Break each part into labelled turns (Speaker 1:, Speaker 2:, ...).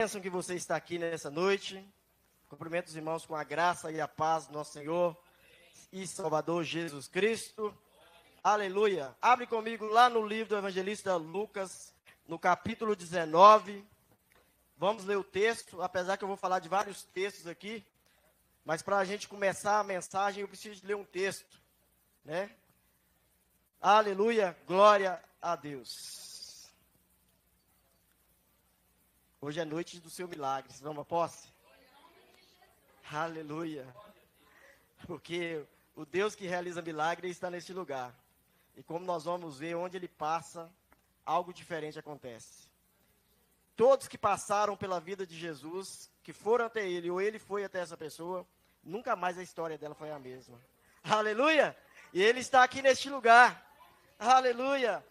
Speaker 1: Bênção que você está aqui nessa noite. Cumprimento os irmãos com a graça e a paz do nosso Senhor e Salvador Jesus Cristo. Aleluia. Abre comigo lá no livro do evangelista Lucas, no capítulo 19. Vamos ler o texto, apesar que eu vou falar de vários textos aqui. Mas para a gente começar a mensagem, eu preciso ler um texto, né? Aleluia, glória a Deus. Hoje é noite do seu milagre, vocês vão uma posse? Aleluia. Porque o Deus que realiza milagre está neste lugar. E como nós vamos ver, onde ele passa, algo diferente acontece. Todos que passaram pela vida de Jesus, que foram até ele, ou ele foi até essa pessoa, nunca mais a história dela foi a mesma. Aleluia! E ele está aqui neste lugar. Aleluia!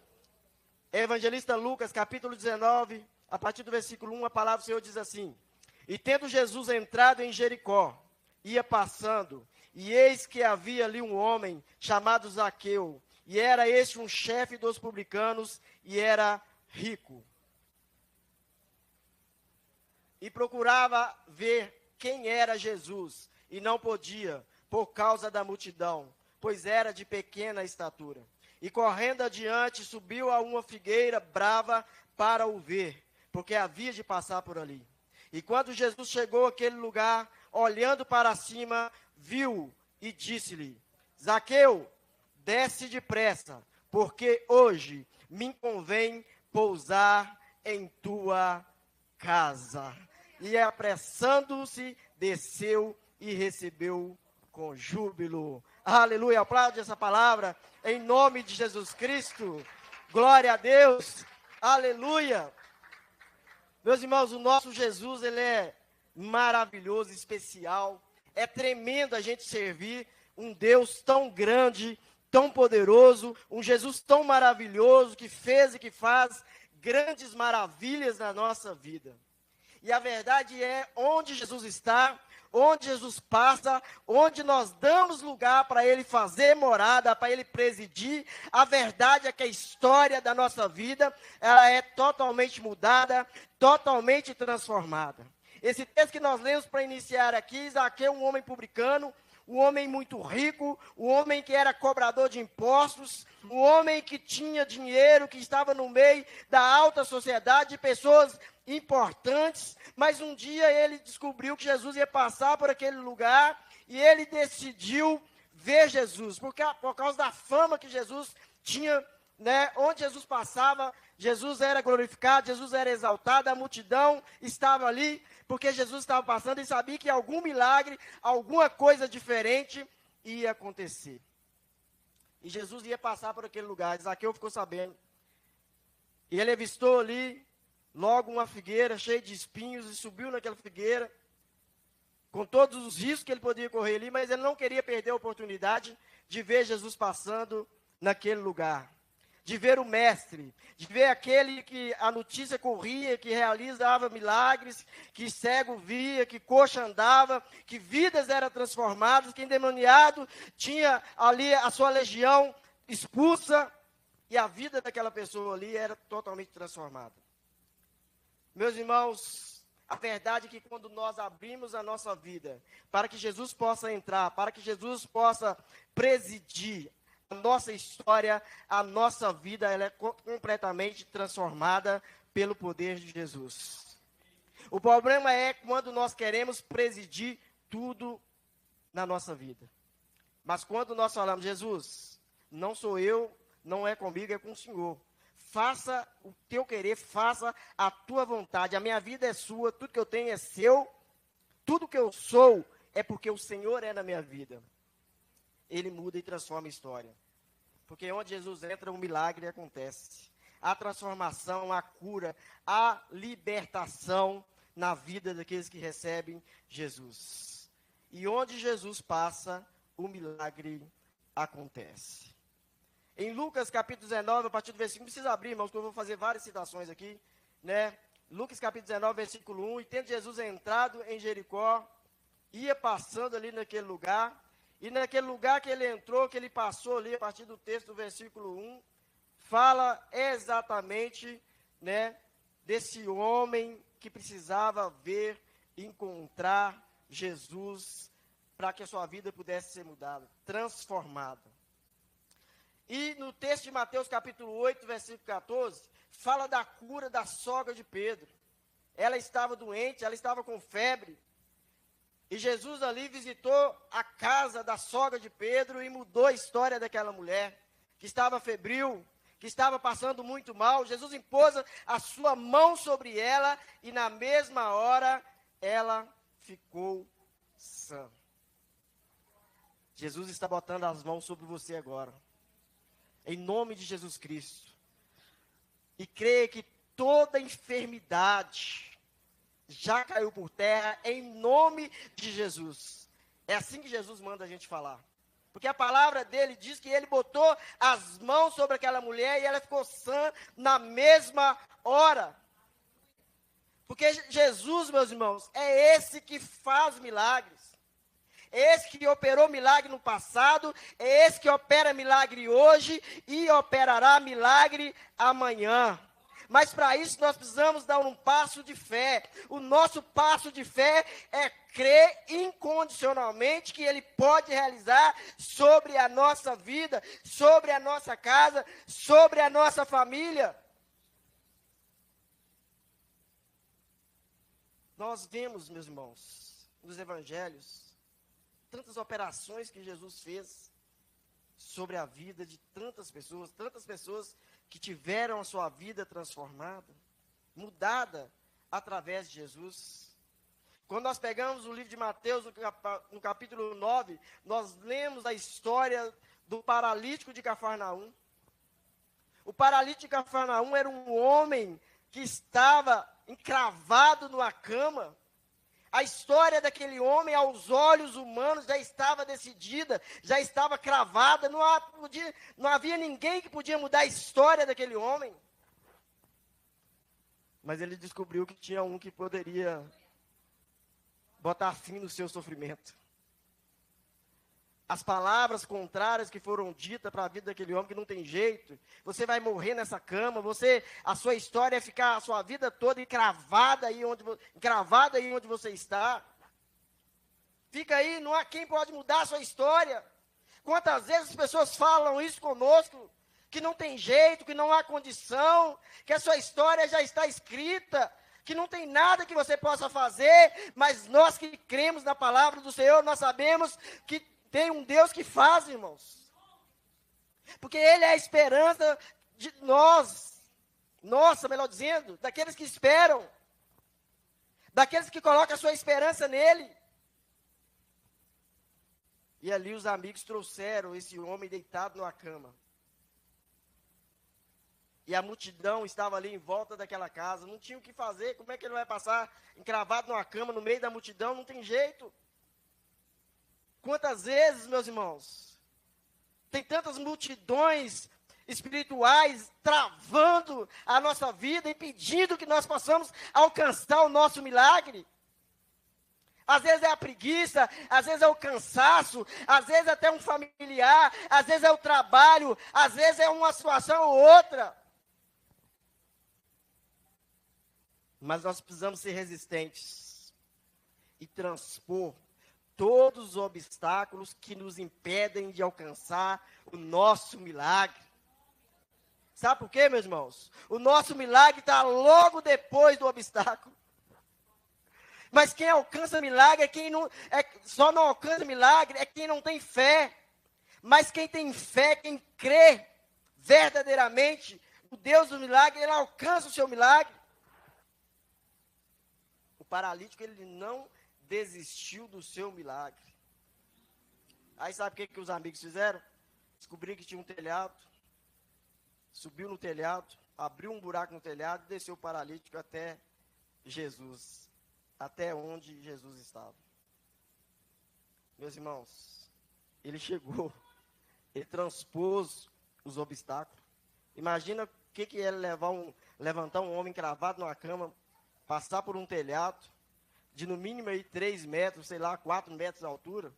Speaker 1: Evangelista Lucas, capítulo 19, a partir do versículo 1, a palavra do Senhor diz assim: E tendo Jesus entrado em Jericó, ia passando, e eis que havia ali um homem chamado Zaqueu, e era este um chefe dos publicanos, e era rico. E procurava ver quem era Jesus, e não podia, por causa da multidão, pois era de pequena estatura. E correndo adiante, subiu a uma figueira brava para o ver, porque havia de passar por ali. E quando Jesus chegou àquele lugar, olhando para cima, viu e disse-lhe: Zaqueu, desce depressa, porque hoje me convém pousar em tua casa. E apressando-se, desceu e recebeu com júbilo. Aleluia, aplaude essa palavra, em nome de Jesus Cristo. Glória a Deus, aleluia. Meus irmãos, o nosso Jesus, ele é maravilhoso, especial. É tremendo a gente servir um Deus tão grande, tão poderoso, um Jesus tão maravilhoso, que fez e que faz grandes maravilhas na nossa vida. E a verdade é, onde Jesus está, onde Jesus passa, onde nós damos lugar para Ele fazer morada, para Ele presidir, a verdade é que a história da nossa vida, ela é totalmente mudada, totalmente transformada. Esse texto que nós lemos para iniciar aqui, Zaqueu, um homem publicano, um homem muito rico, um homem que era cobrador de impostos, um homem que tinha dinheiro, que estava no meio da alta sociedade, de pessoas importantes, mas um dia ele descobriu que Jesus ia passar por aquele lugar e ele decidiu ver Jesus, por causa da fama que Jesus tinha, né? Onde Jesus passava, Jesus era glorificado, Jesus era exaltado, a multidão estava ali, porque Jesus estava passando e sabia que algum milagre, alguma coisa diferente ia acontecer. E Jesus ia passar por aquele lugar, Zaqueu ficou sabendo. E ele avistou ali, logo uma figueira cheia de espinhos, e subiu naquela figueira, com todos os riscos que ele podia correr ali, mas ele não queria perder a oportunidade de ver Jesus passando naquele lugar. De ver o mestre, de ver aquele que a notícia corria, que realizava milagres, que cego via, que coxa andava, que vidas eram transformadas, que endemoniado tinha ali a sua legião expulsa, e a vida daquela pessoa ali era totalmente transformada. Meus irmãos, a verdade é que quando nós abrimos a nossa vida para que Jesus possa entrar, para que Jesus possa presidir a nossa história, a nossa vida, ela é completamente transformada pelo poder de Jesus. O problema é quando nós queremos presidir tudo na nossa vida. Mas quando nós falamos, Jesus, não sou eu, não é comigo, é com o Senhor. Faça o teu querer, faça a tua vontade. A minha vida é sua, tudo que eu tenho é seu. Tudo que eu sou é porque o Senhor é na minha vida. Ele muda e transforma a história. Porque onde Jesus entra, um milagre acontece. A transformação, a cura, a libertação na vida daqueles que recebem Jesus. E onde Jesus passa, o milagre acontece. Em Lucas capítulo 19, a partir do versículo, não precisa abrir, irmãos, que eu vou fazer várias citações aqui, né? Lucas capítulo 19, versículo 1, e tendo Jesus entrado em Jericó, ia passando ali naquele lugar, e naquele lugar que ele entrou, que ele passou ali, a partir do texto do versículo 1, fala exatamente, né, desse homem que precisava ver, encontrar Jesus, para que a sua vida pudesse ser mudada, transformada. E no texto de Mateus capítulo 8, versículo 14, fala da cura da sogra de Pedro. Ela estava doente, ela estava com febre. E Jesus ali visitou a casa da sogra de Pedro e mudou a história daquela mulher, que estava febril, que estava passando muito mal. Jesus impôs a sua mão sobre ela e na mesma hora ela ficou sã. Jesus está botando as mãos sobre você agora, em nome de Jesus Cristo. E creia que toda enfermidade já caiu por terra em nome de Jesus. É assim que Jesus manda a gente falar. Porque a palavra dele diz que ele botou as mãos sobre aquela mulher e ela ficou sã na mesma hora. Porque Jesus, meus irmãos, é esse que faz milagres. É esse que operou milagre no passado, é esse que opera milagre hoje e operará milagre amanhã. Mas para isso nós precisamos dar um passo de fé. O nosso passo de fé é crer incondicionalmente que Ele pode realizar sobre a nossa vida, sobre a nossa casa, sobre a nossa família. Nós vemos, meus irmãos, nos evangelhos, tantas operações que Jesus fez sobre a vida de tantas pessoas que tiveram a sua vida transformada, mudada através de Jesus. Quando nós pegamos o livro de Mateus, no capítulo 9, nós lemos a história do paralítico de Cafarnaum. O paralítico de Cafarnaum era um homem que estava encravado numa cama. A história daquele homem, aos olhos humanos, já estava decidida, já estava cravada, não havia ninguém que podia mudar a história daquele homem. Mas ele descobriu que tinha um que poderia botar fim no seu sofrimento. As palavras contrárias que foram ditas para a vida daquele homem, que não tem jeito, você vai morrer nessa cama, a sua história é ficar a sua vida toda encravada aí onde você está. Fica aí, não há quem pode mudar a sua história. Quantas vezes as pessoas falam isso conosco, que não tem jeito, que não há condição, que a sua história já está escrita, que não tem nada que você possa fazer, mas nós que cremos na palavra do Senhor, nós sabemos que tem um Deus que faz, irmãos. Porque Ele é a esperança de nós. Nossa, melhor dizendo, daqueles que esperam. Daqueles que colocam a sua esperança nele. E ali os amigos trouxeram esse homem deitado numa cama. E a multidão estava ali em volta daquela casa. Não tinha o que fazer. Como é que ele vai passar encravado numa cama no meio da multidão? Não tem jeito. Quantas vezes, meus irmãos, tem tantas multidões espirituais travando a nossa vida, impedindo que nós possamos alcançar o nosso milagre. Às vezes é a preguiça, às vezes é o cansaço, às vezes até um familiar, às vezes é o trabalho, às vezes é uma situação ou outra. Mas nós precisamos ser resistentes e transpor todos os obstáculos que nos impedem de alcançar o nosso milagre. Sabe por quê, meus irmãos? O nosso milagre está logo depois do obstáculo. Mas quem alcança milagre só não alcança milagre é quem não tem fé. Mas quem tem fé, quem crê verdadeiramente, o Deus do milagre, ele alcança o seu milagre. O paralítico, ele não desistiu do seu milagre. Aí sabe o que os amigos fizeram? Descobriram que tinha um telhado, subiu no telhado, abriu um buraco no telhado e desceu o paralítico até Jesus, até onde Jesus estava. Meus irmãos, ele chegou, ele transpôs os obstáculos. Imagina o que é levantar um homem cravado numa cama, passar por um telhado, de no mínimo aí 3 metros, 4 metros de altura,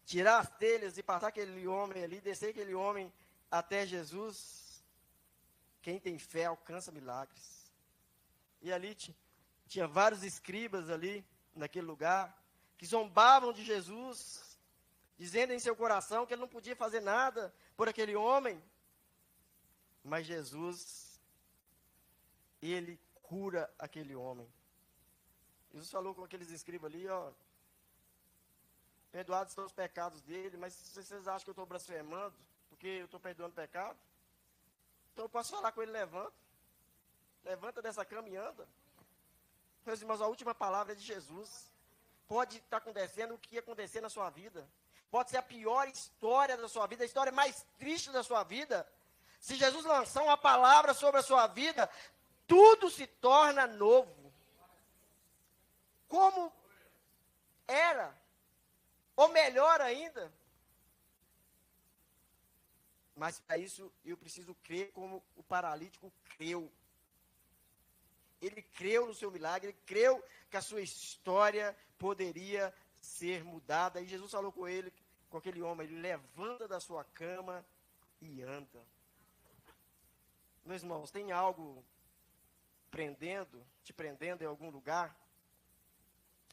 Speaker 1: tirar as telhas e passar aquele homem ali, descer aquele homem até Jesus. Quem tem fé alcança milagres. E ali tinha vários escribas ali, naquele lugar, que zombavam de Jesus, dizendo em seu coração que ele não podia fazer nada por aquele homem. Mas Jesus, ele cura aquele homem. Jesus falou com aqueles escribas ali, ó, perdoados estão os pecados dele, mas se vocês acham que eu estou blasfemando, porque eu estou perdoando pecado, então eu posso falar com ele, levanta dessa cama e anda. Meus irmãos, a última palavra é de Jesus. Pode estar acontecendo o que acontecer na sua vida, pode ser a pior história da sua vida, a história mais triste da sua vida. Se Jesus lançar uma palavra sobre a sua vida, tudo se torna novo. Como era, ou melhor ainda. Mas para isso eu preciso crer como o paralítico creu. Ele creu no seu milagre, ele creu que a sua história poderia ser mudada. E Jesus falou com ele, com aquele homem, ele levanta da sua cama e anda. Meus irmãos, tem algo te prendendo em algum lugar?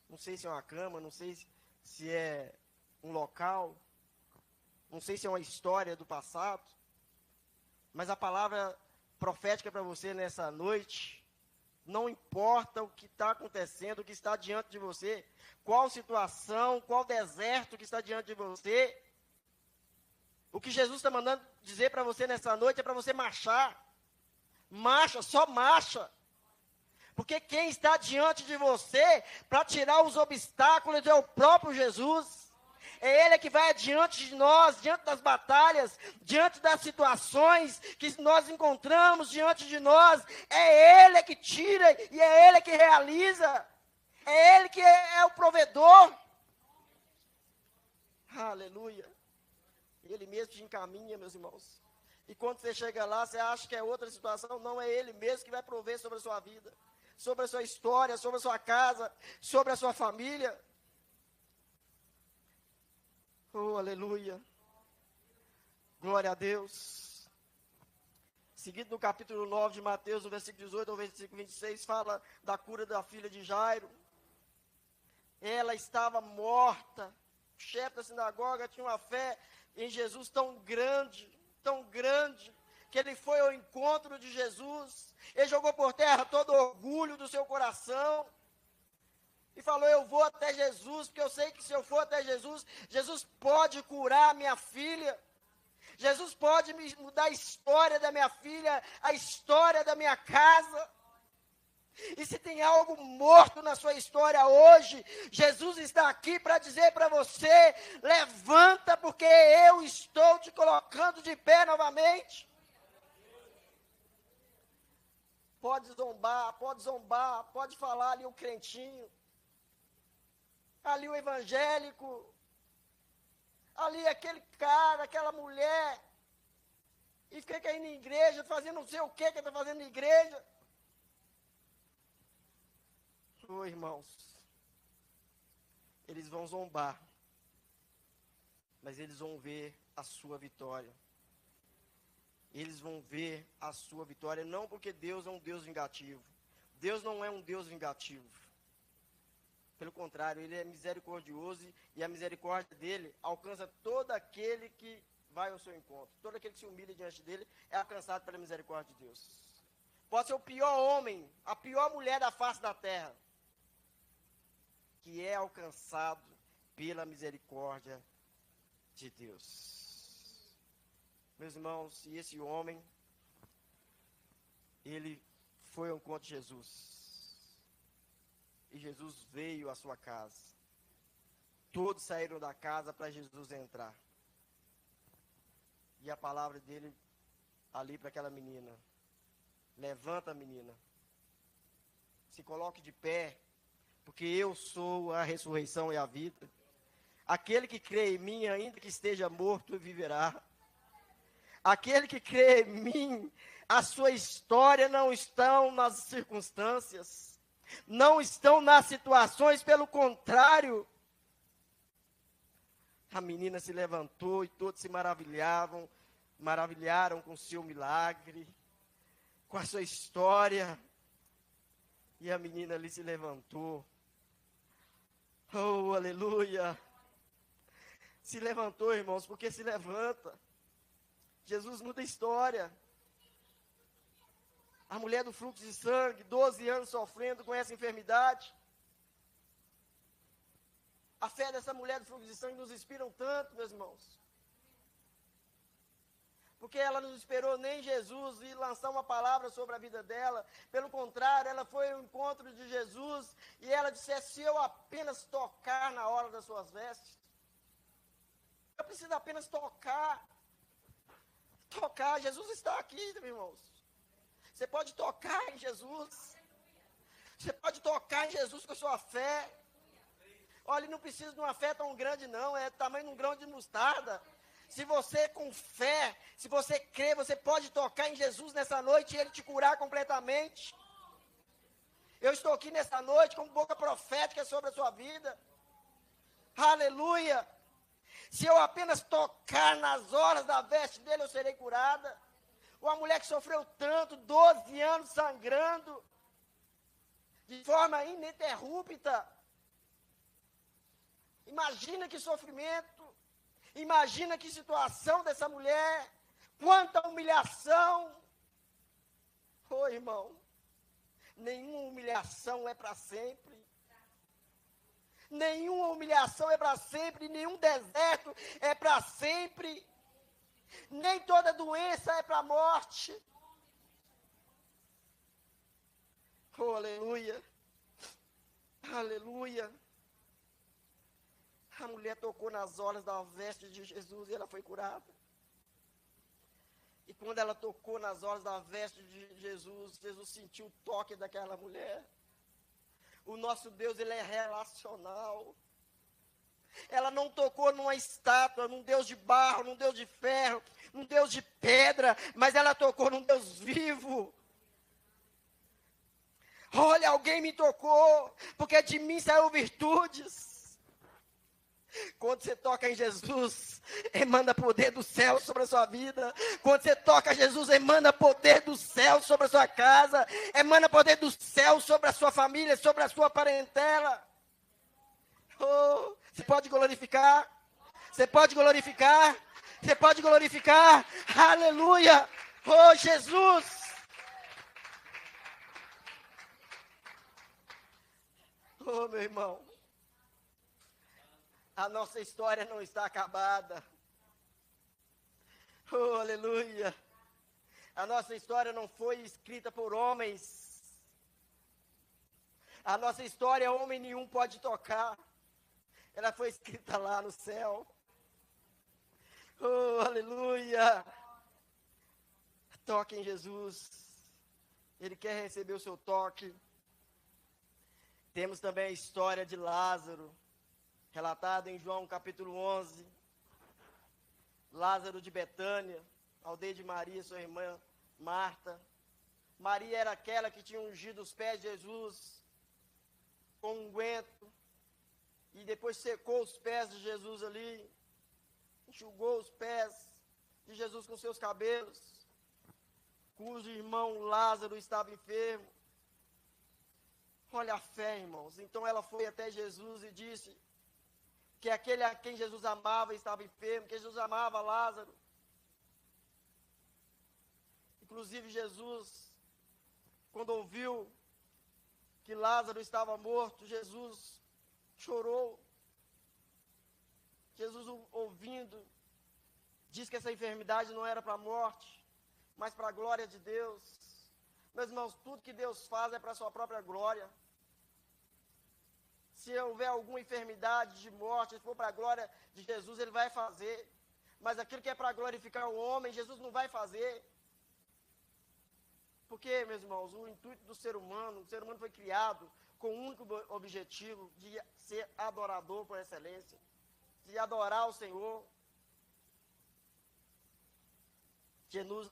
Speaker 1: Não sei se é uma cama, não sei se é um local, não sei se é uma história do passado, mas a palavra profética para você nessa noite, não importa o que está acontecendo, o que está diante de você, qual situação, qual deserto que está diante de você, o que Jesus está mandando dizer para você nessa noite é para você marchar. Marcha, só marcha. Porque quem está diante de você para tirar os obstáculos é o próprio Jesus. É Ele que vai adiante de nós, diante das batalhas, diante das situações que nós encontramos diante de nós. É Ele que tira e é Ele que realiza. É Ele que é o provedor. Aleluia. Ele mesmo te encaminha, meus irmãos. E quando você chega lá, você acha que é outra situação. Não, é Ele mesmo que vai prover sobre a sua vida, sobre a sua história, sobre a sua casa, sobre a sua família. Oh, aleluia. Glória a Deus. Seguido no capítulo 9 de Mateus, no versículo 18 ao versículo 26, fala da cura da filha de Jairo. Ela estava morta. O chefe da sinagoga tinha uma fé em Jesus tão grande, que ele foi ao encontro de Jesus. Ele jogou por terra todo o orgulho do seu coração e falou: eu vou até Jesus, porque eu sei que se eu for até Jesus, Jesus pode curar a minha filha. Jesus pode me mudar a história da minha filha, a história da minha casa. E se tem algo morto na sua história hoje, Jesus está aqui para dizer para você: levanta, porque eu estou te colocando de pé novamente. Pode zombar, pode falar ali o crentinho, ali o evangélico, ali aquele cara, aquela mulher, e fica aí na igreja, fazendo não sei o que está fazendo na igreja. Oh, irmãos, eles vão zombar, mas eles vão ver a sua vitória. Eles vão ver a sua vitória, não porque Deus é um Deus vingativo. Deus não é um Deus vingativo. Pelo contrário, Ele é misericordioso e a misericórdia dEle alcança todo aquele que vai ao seu encontro. Todo aquele que se humilha diante dEle é alcançado pela misericórdia de Deus. Pode ser o pior homem, a pior mulher da face da terra, que é alcançado pela misericórdia de Deus. Meus irmãos, e esse homem, ele foi ao encontro de Jesus. E Jesus veio à sua casa. Todos saíram da casa para Jesus entrar. E a palavra dele ali para aquela menina: levanta, menina, se coloque de pé, porque eu sou a ressurreição e a vida. Aquele que crê em mim, ainda que esteja morto, viverá. Aquele que crê em mim, a sua história não está nas circunstâncias, não estão nas situações, pelo contrário. A menina se levantou e todos se maravilharam com o seu milagre, com a sua história. E a menina ali se levantou. Oh, aleluia. Se levantou, irmãos, porque se levanta. Jesus muda a história. A mulher do fluxo de sangue, 12 anos sofrendo com essa enfermidade. A fé dessa mulher do fluxo de sangue nos inspira tanto, meus irmãos. Porque ela não esperou nem Jesus ir lançar uma palavra sobre a vida dela. Pelo contrário, ela foi ao encontro de Jesus e ela disse: se eu apenas tocar na hora das suas vestes, eu preciso apenas tocar. Tocar, Jesus está aqui, irmãos. Você pode tocar em Jesus. Você pode tocar em Jesus com a sua fé. Olha, não precisa de uma fé tão grande não, é tamanho de um grão de mostarda. Se você com fé, se você crê, você pode tocar em Jesus nessa noite e Ele te curar completamente. Eu estou aqui nessa noite com boca profética sobre a sua vida. Aleluia! Se eu apenas tocar nas horas da veste dele, eu serei curada. Uma mulher que sofreu tanto, 12 anos sangrando, de forma ininterrupta. Imagina que sofrimento. Imagina que situação dessa mulher. Quanta humilhação. Oh, irmão, nenhuma humilhação é para sempre. Nenhuma humilhação é para sempre, nenhum deserto é para sempre. Nem toda doença é para a morte. Oh, aleluia. Aleluia. A mulher tocou nas orlas da veste de Jesus e ela foi curada. E quando ela tocou nas orlas da veste de Jesus, Jesus sentiu o toque daquela mulher. O nosso Deus, Ele é relacional. Ela não tocou numa estátua, num Deus de barro, num Deus de ferro, num Deus de pedra, mas ela tocou num Deus vivo. Olha, alguém me tocou, porque de mim saiu virtudes. Quando você toca em Jesus, emana poder do céu sobre a sua vida. Quando você toca em Jesus, emana poder do céu sobre a sua casa. Emana poder do céu sobre a sua família, sobre a sua parentela. Oh, você pode glorificar? Você pode glorificar? Você pode glorificar? Aleluia! Oh, Jesus! Oh, meu irmão. A nossa história não está acabada. Oh, aleluia. A nossa história não foi escrita por homens. A nossa história homem nenhum pode tocar. Ela foi escrita lá no céu. Oh, aleluia. Toque em Jesus. Ele quer receber o seu toque. Temos também a história de Lázaro, relatada em João capítulo 11. Lázaro de Betânia, aldeia de Maria, sua irmã Marta. Maria era aquela que tinha ungido os pés de Jesus com unguento, e depois secou os pés de Jesus ali, enxugou os pés de Jesus com seus cabelos, cujo irmão Lázaro estava enfermo. Olha a fé, irmãos. Então ela foi até Jesus e disse que aquele a quem Jesus amava estava enfermo, que Jesus amava Lázaro. Inclusive Jesus, quando ouviu que Lázaro estava morto, Jesus chorou. Jesus, ouvindo, diz que essa enfermidade não era para a morte, mas para a glória de Deus. Meus irmãos, tudo que Deus faz é para a sua própria glória. Se houver alguma enfermidade de morte, se for para a glória de Jesus, Ele vai fazer. Mas aquilo que é para glorificar o homem, Jesus não vai fazer. Porque, meus irmãos, o intuito do ser humano, o ser humano foi criado com o único objetivo de ser adorador por excelência, de adorar o Senhor.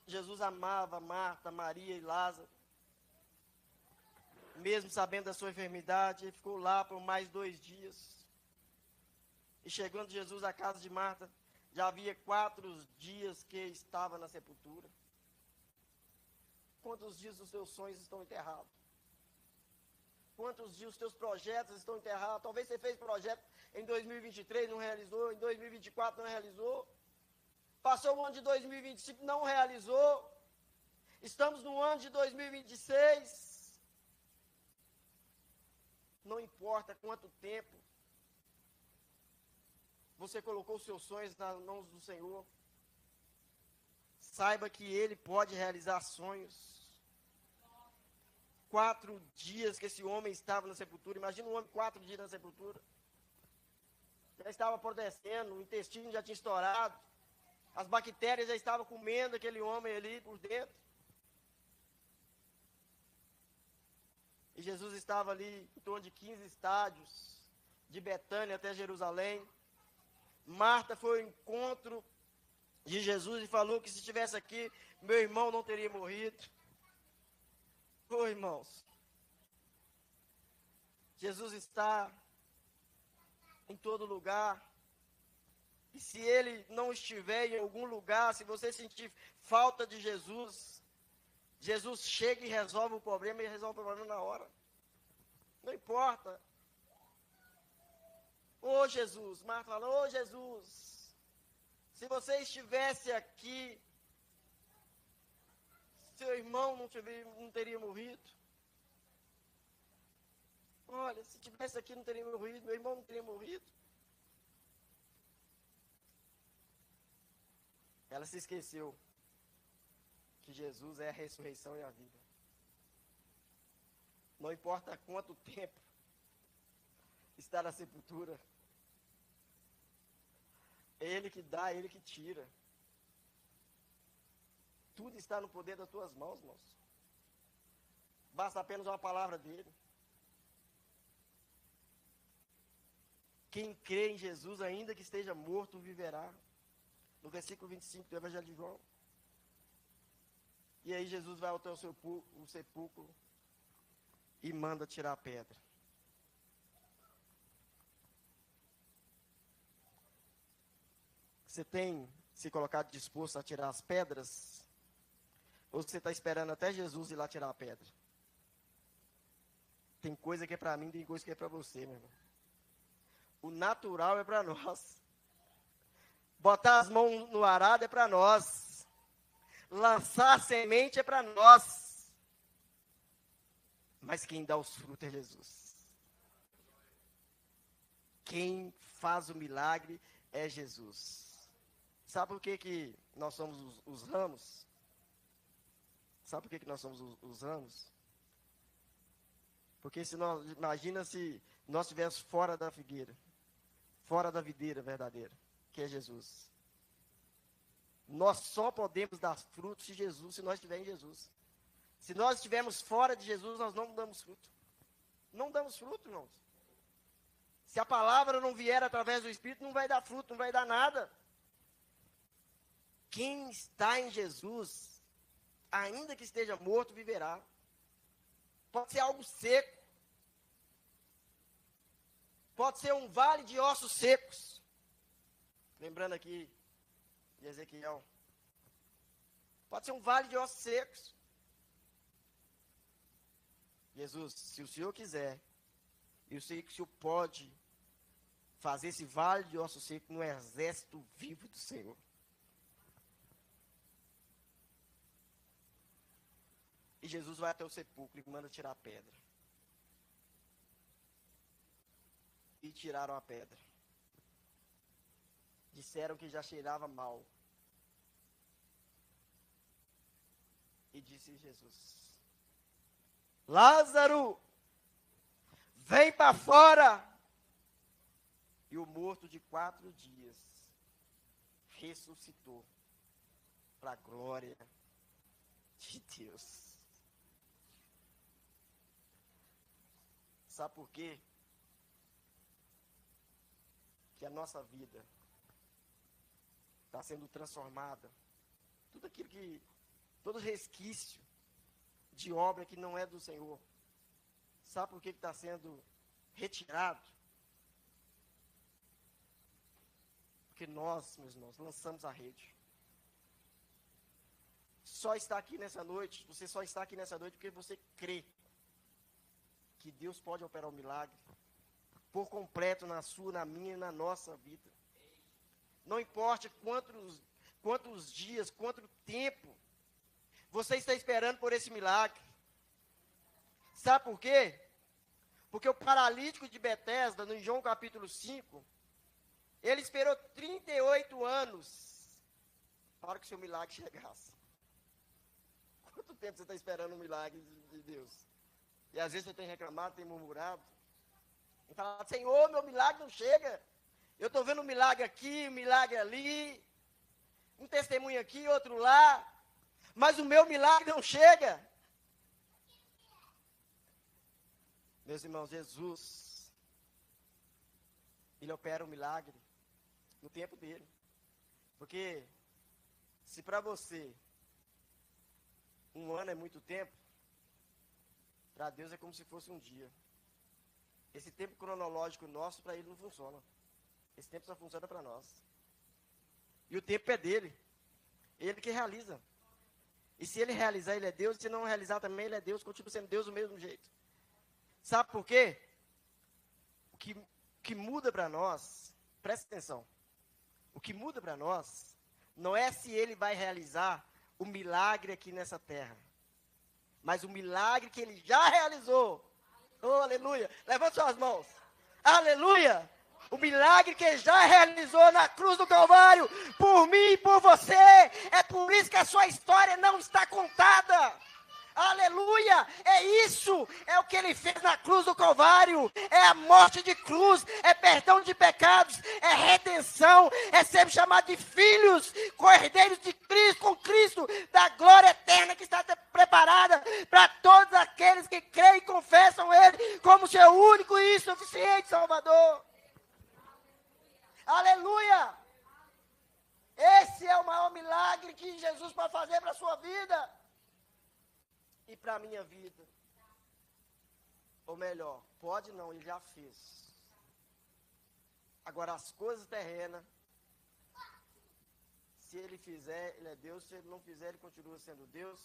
Speaker 1: Jesus amava Marta, Maria e Lázaro. Mesmo sabendo da sua enfermidade, ele ficou lá por mais 2 dias. E chegando Jesus à casa de Marta, já havia 4 dias que estava na sepultura. Quantos dias os seus sonhos estão enterrados? quantos dias os teus projetos estão enterrados. Talvez você fez projeto em 2023, não realizou, em 2024 não realizou. Passou o ano de 2025, não realizou. Estamos no ano de 2026. Não importa quanto tempo você colocou os seus sonhos nas mãos do Senhor. Saiba que Ele pode realizar sonhos. 4 dias que esse homem estava na sepultura. Imagina um homem 4 dias na sepultura. Já estava apodrecendo, o intestino já tinha estourado. As bactérias já estavam comendo aquele homem ali por dentro. E Jesus estava ali em torno de 15 estádios, de Betânia até Jerusalém. Marta foi ao encontro de Jesus e falou que se estivesse aqui, meu irmão não teria morrido. Ô, irmãos, Jesus está em todo lugar. E se Ele não estiver em algum lugar, se você sentir falta de Jesus, Jesus chega e resolve o problema, e resolve o problema na hora. Não importa. Ô Jesus, Marta fala, ô Jesus, se você estivesse aqui, seu irmão não teria morrido. Olha, se estivesse aqui não teria morrido, meu irmão não teria morrido. Ela se esqueceu que Jesus é a ressurreição e a vida. Não importa quanto tempo está na sepultura, é Ele que dá, é Ele que tira. Tudo está no poder das tuas mãos, irmãos. Basta apenas uma palavra dele. Quem crê em Jesus, ainda que esteja morto, viverá. No versículo 25 do Evangelho de João. E aí Jesus vai até o sepulcro e manda tirar a pedra. Você tem se colocado disposto a tirar as pedras? Ou você está esperando até Jesus ir lá tirar a pedra? Tem coisa que é para mim, tem coisa que é para você, meu irmão. O natural é para nós. Botar as mãos no arado é para nós. Lançar a semente é para nós. Mas quem dá os frutos é Jesus. Quem faz o milagre é Jesus. Sabe por que nós somos os ramos? Sabe por que nós somos os ramos? Porque imagina se nós estivéssemos fora da figueira, fora da videira verdadeira, que é Jesus. Nós só podemos dar frutos se nós estivermos em Jesus. Se nós estivermos fora de Jesus, nós não damos fruto. Não damos fruto, irmãos. Se a palavra não vier através do Espírito, não vai dar fruto, não vai dar nada. Quem está em Jesus, ainda que esteja morto, viverá. Pode ser algo seco. Pode ser um vale de ossos secos. Lembrando aqui de Ezequiel. Pode ser um vale de ossos secos. Jesus, se o Senhor quiser, e eu sei que o Senhor pode fazer esse vale de ossos secos no exército vivo do Senhor. E Jesus vai até o sepulcro e manda tirar a pedra. E tiraram a pedra. Disseram que já cheirava mal. E disse Jesus: Lázaro, vem para fora. E o morto de 4 dias ressuscitou para a glória de Deus. Sabe por quê? Que a nossa vida está sendo transformada. Tudo aquilo que, todo resquício de obra que não é do Senhor. Sabe por que está sendo retirado? Porque nós, meus irmãos, lançamos a rede. Só está aqui nessa noite, você só está aqui nessa noite porque você crê que Deus pode operar um milagre por completo na sua, na minha e na nossa vida. Não importa quantos dias, quanto tempo você está esperando por esse milagre. Sabe por quê? Porque o paralítico de Betesda, no João capítulo 5, ele esperou 38 anos para que o seu milagre chegasse. Quanto tempo você está esperando um milagre de Deus? E às vezes você tem reclamado, tem murmurado. E falado, Senhor, meu milagre não chega. Eu estou vendo um milagre aqui, um milagre ali. Um testemunho aqui, outro lá. Mas o meu milagre não chega. Meus irmãos, Jesus, Ele opera um milagre no tempo dele. Porque se para você um ano é muito tempo, para Deus é como se fosse um dia. Esse tempo cronológico nosso, para Ele não funciona. Esse tempo só funciona para nós. E o tempo é dele. Ele que realiza. E se Ele realizar, Ele é Deus. E se não realizar também, Ele é Deus. Continua sendo Deus do mesmo jeito. Sabe por quê? O que muda para nós, presta atenção. O que muda para nós não é se Ele vai realizar o milagre aqui nessa terra, mas o milagre que Ele já realizou. Oh, aleluia. Levante suas mãos. Aleluia. O milagre que Ele já realizou na cruz do Calvário, por mim e por você. É por isso que a sua história não está contada. Aleluia, é isso, é o que Ele fez na cruz do Calvário, é a morte de cruz, é perdão de pecados, é redenção, é ser chamado de filhos, cordeiros de Cristo, com Cristo, da glória eterna que está preparada para todos aqueles que creem e confessam Ele como seu único e suficiente Salvador. Aleluia, esse é o maior milagre que Jesus pode fazer para a sua vida. E para a minha vida. Ou melhor, pode não, Ele já fez. Agora as coisas terrenas, se Ele fizer, Ele é Deus. Se Ele não fizer, Ele continua sendo Deus.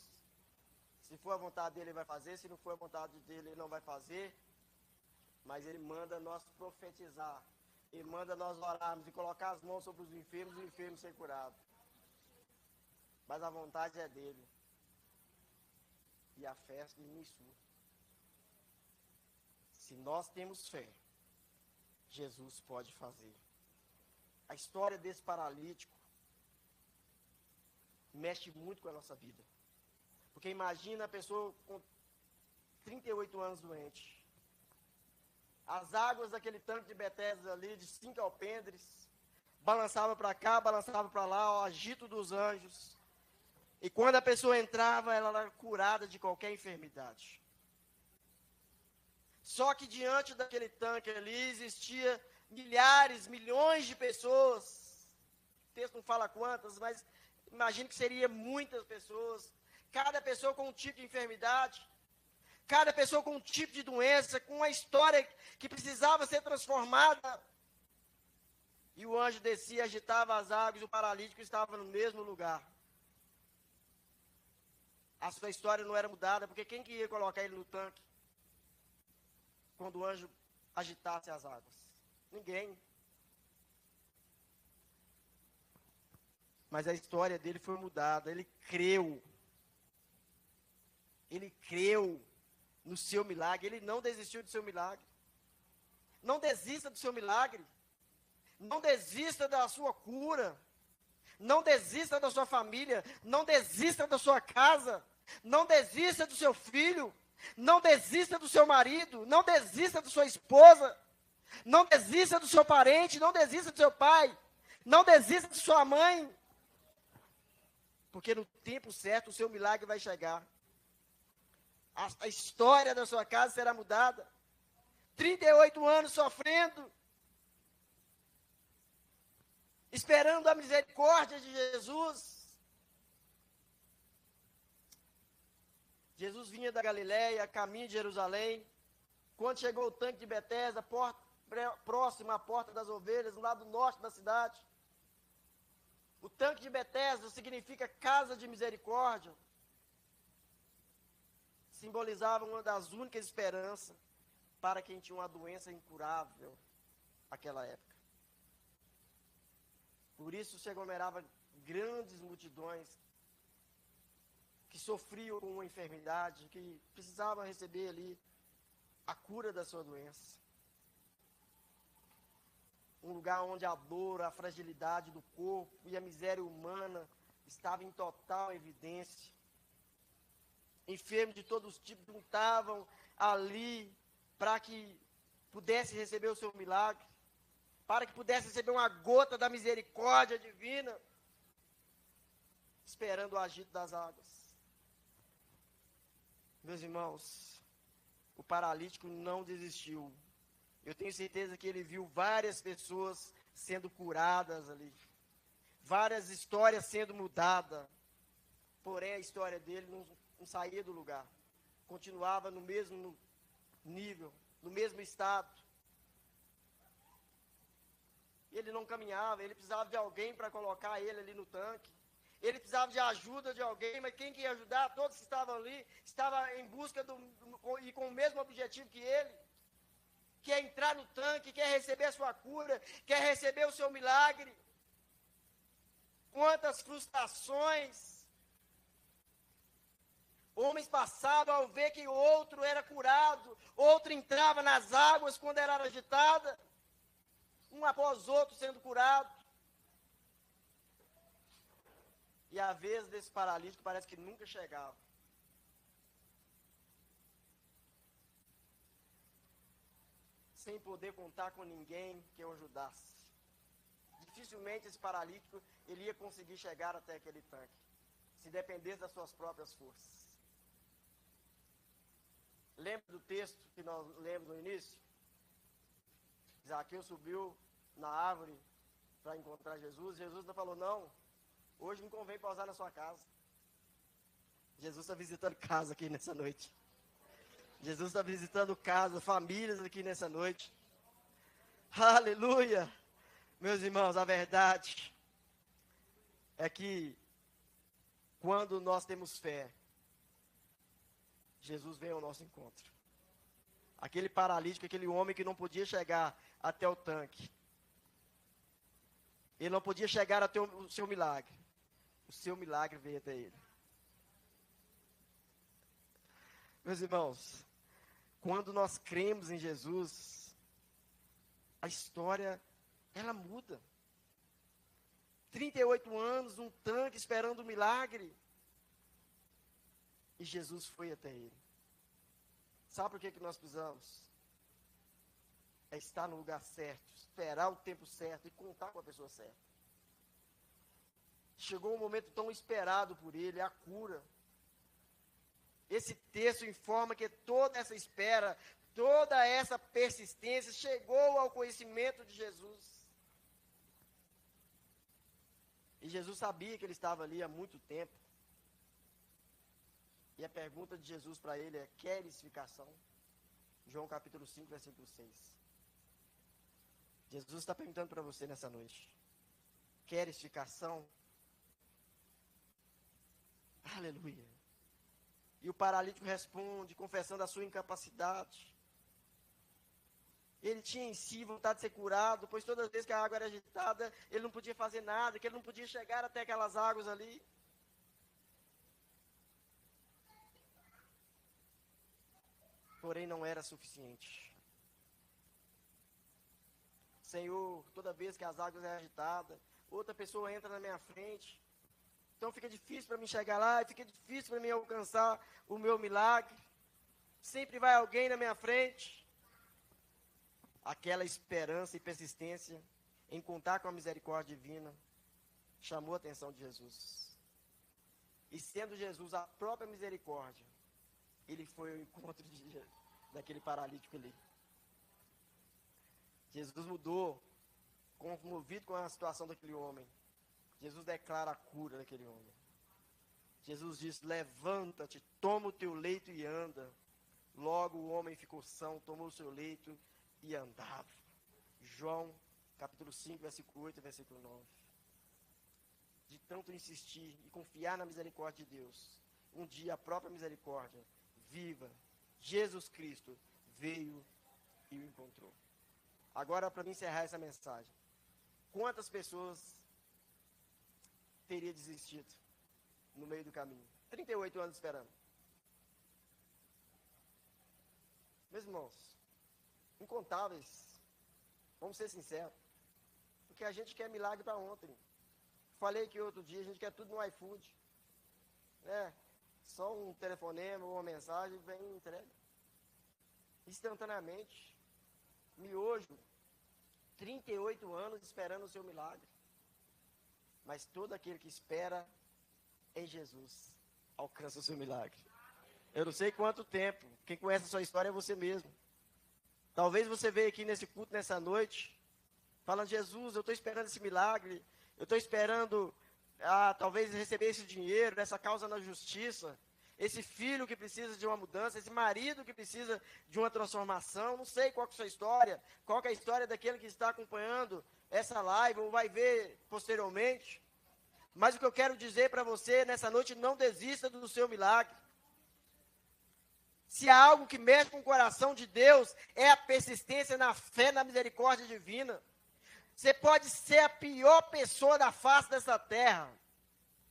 Speaker 1: Se for a vontade dEle, Ele vai fazer. Se não for a vontade dEle, Ele não vai fazer. Mas Ele manda nós profetizar. Ele manda nós orarmos e colocar as mãos sobre os enfermos serem curados. Mas a vontade é dEle. E a fé é minha e sua. Se nós temos fé, Jesus pode fazer. A história desse paralítico mexe muito com a nossa vida. Porque imagina a pessoa com 38 anos doente. As águas daquele tanque de Betesda ali, de 5 alpendres, balançava para cá, balançava para lá, o agito dos anjos. E quando a pessoa entrava, ela era curada de qualquer enfermidade. Só que diante daquele tanque ali, existia milhares, milhões de pessoas. O texto não fala quantas, mas imagino que seria muitas pessoas. Cada pessoa com um tipo de enfermidade. Cada pessoa com um tipo de doença, com uma história que precisava ser transformada. E o anjo descia, agitava as águas, e o paralítico estava no mesmo lugar. A sua história não era mudada, porque quem que ia colocar ele no tanque quando o anjo agitasse as águas? Ninguém. Mas a história dele foi mudada, ele creu. Ele creu no seu milagre, ele não desistiu do seu milagre. Não desista do seu milagre. Não desista da sua cura. Não desista da sua família. Não desista da sua casa. Não desista do seu filho. Não desista do seu marido. Não desista da sua esposa. Não desista do seu parente. Não desista do seu pai. Não desista de sua mãe. Porque no tempo certo o seu milagre vai chegar. A história da sua casa será mudada. 38 anos sofrendo. Esperando a misericórdia de Jesus. Jesus vinha da Galileia, caminho de Jerusalém. Quando chegou o tanque de Betesda, próximo à porta das ovelhas, no lado norte da cidade. O tanque de Betesda significa casa de misericórdia. Simbolizava uma das únicas esperanças. para quem tinha uma doença incurável naquela época. Por isso se aglomerava grandes multidões que sofriam com uma enfermidade, que precisavam receber ali a cura da sua doença. Um lugar onde a dor, a fragilidade do corpo e a miséria humana estavam em total evidência. Enfermos de todos os tipos juntavam ali para que pudesse receber o seu milagre, para que pudesse receber uma gota da misericórdia divina, esperando o agito das águas. Meus irmãos, o paralítico não desistiu. Eu tenho certeza que ele viu várias pessoas sendo curadas ali, várias histórias sendo mudadas, porém a história dele não saía do lugar, continuava no mesmo nível, no mesmo estado. Ele não caminhava, ele precisava de alguém para colocar ele ali no tanque. Ele precisava de ajuda de alguém, mas quem que ia ajudar? Todos que estavam ali, estavam em busca e com o mesmo objetivo que ele. Quer entrar no tanque, quer receber a sua cura, quer receber o seu milagre. Quantas frustrações. Homens passavam ao ver que o outro era curado, outro entrava nas águas quando era agitada, um após outro sendo curado. E a vez desse paralítico parece que nunca chegava. Sem poder contar com ninguém que o ajudasse. Dificilmente esse paralítico ele ia conseguir chegar até aquele tanque, se dependesse das suas próprias forças. Lembra do texto que nós lemos no início? Zaqueu subiu na árvore para encontrar Jesus. Jesus não falou, não, hoje não convém pausar na sua casa. Jesus está visitando casa aqui nessa noite. Jesus está visitando casa, famílias aqui nessa noite. Aleluia! Meus irmãos, a verdade é que quando nós temos fé, Jesus vem ao nosso encontro. Aquele paralítico, aquele homem que não podia chegar até o tanque. Ele não podia chegar até o seu milagre. O seu milagre veio até ele. Meus irmãos, quando nós cremos em Jesus, a história, ela muda. 38 anos, um tanque esperando um milagre. E Jesus foi até ele. Sabe por que nós precisamos? É estar no lugar certo, esperar o tempo certo e contar com a pessoa certa. Chegou um momento tão esperado por ele, a cura. Esse texto informa que toda essa espera, toda essa persistência chegou ao conhecimento de Jesus. E Jesus sabia que ele estava ali há muito tempo. E a pergunta de Jesus para ele é, queres ficação? João capítulo 5, versículo 6. Jesus está perguntando para você nessa noite, queres ficação? Aleluia. E o paralítico responde, confessando a sua incapacidade. Ele tinha em si vontade de ser curado, pois todas as vezes que a água era agitada, ele não podia fazer nada, que ele não podia chegar até aquelas águas ali. Porém, não era suficiente. Senhor, toda vez que as águas eram agitadas, outra pessoa entra na minha frente. Então fica difícil para mim chegar lá, e fica difícil para mim alcançar o meu milagre. Sempre vai alguém na minha frente. Aquela esperança e persistência em contar com a misericórdia divina chamou a atenção de Jesus. E sendo Jesus a própria misericórdia, ele foi ao encontro daquele paralítico ali. Jesus mudou, comovido com a situação daquele homem. Jesus declara a cura daquele homem. Jesus diz, levanta-te, toma o teu leito e anda. Logo o homem ficou são, tomou o seu leito e andava. João, capítulo 5, versículo 8 e versículo 9. De tanto insistir e confiar na misericórdia de Deus, um dia a própria misericórdia viva, Jesus Cristo, veio e o encontrou. Agora, para mim encerrar essa mensagem, quantas pessoas teria desistido no meio do caminho? 38 anos esperando. Meus irmãos, incontáveis, vamos ser sinceros, porque a gente quer milagre para ontem. Falei que outro dia a gente quer tudo no iFood, né? Só um telefonema, uma mensagem, vem e entrega. Instantaneamente, miojo, 38 anos esperando o seu milagre. Mas todo aquele que espera em Jesus alcança o seu milagre. Eu não sei quanto tempo, quem conhece a sua história é você mesmo. Talvez você veja aqui nesse culto, nessa noite, falando: Jesus, eu estou esperando esse milagre, eu estou esperando, talvez receber esse dinheiro, essa causa na justiça, esse filho que precisa de uma mudança, esse marido que precisa de uma transformação. Não sei qual que é a sua história, qual que é a história daquele que está acompanhando essa live ou vai ver posteriormente. Mas o que eu quero dizer para você nessa noite: não desista do seu milagre. Se há algo que mexe com o coração de Deus, é a persistência na fé, na misericórdia divina. Você pode ser a pior pessoa da face dessa terra.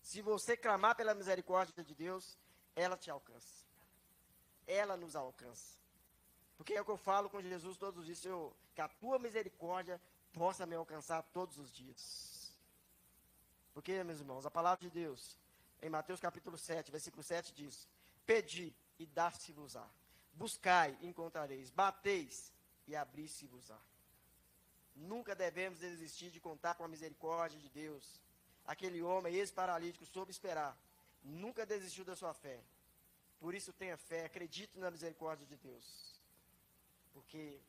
Speaker 1: Se você clamar pela misericórdia de Deus, ela te alcança. Ela nos alcança. Porque é o que eu falo com Jesus todos os dias: Senhor, que a tua misericórdia possa me alcançar todos os dias. Porque, meus irmãos, a palavra de Deus, em Mateus capítulo 7, versículo 7 diz: pedi e dar-se-vos-á, buscai e encontrareis, bateis e abrir-se-vos-á. Nunca devemos desistir de contar com a misericórdia de Deus. Aquele homem, ex-paralítico, soube esperar, nunca desistiu da sua fé. Por isso tenha fé, acredite na misericórdia de Deus, porque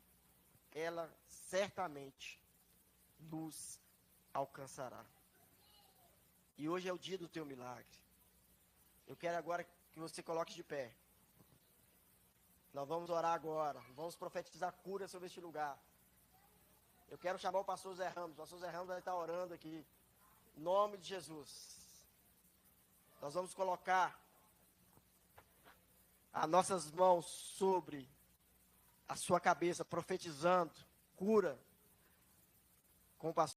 Speaker 1: ela certamente nos alcançará. E hoje é o dia do teu milagre. Eu quero agora que você coloque de pé. Nós vamos orar agora, vamos profetizar cura sobre este lugar. Eu quero chamar o pastor Zé Ramos. O pastor Zé Ramos vai estar orando aqui, em nome de Jesus. Nós vamos colocar as nossas mãos sobre a sua cabeça, profetizando cura com o pastor.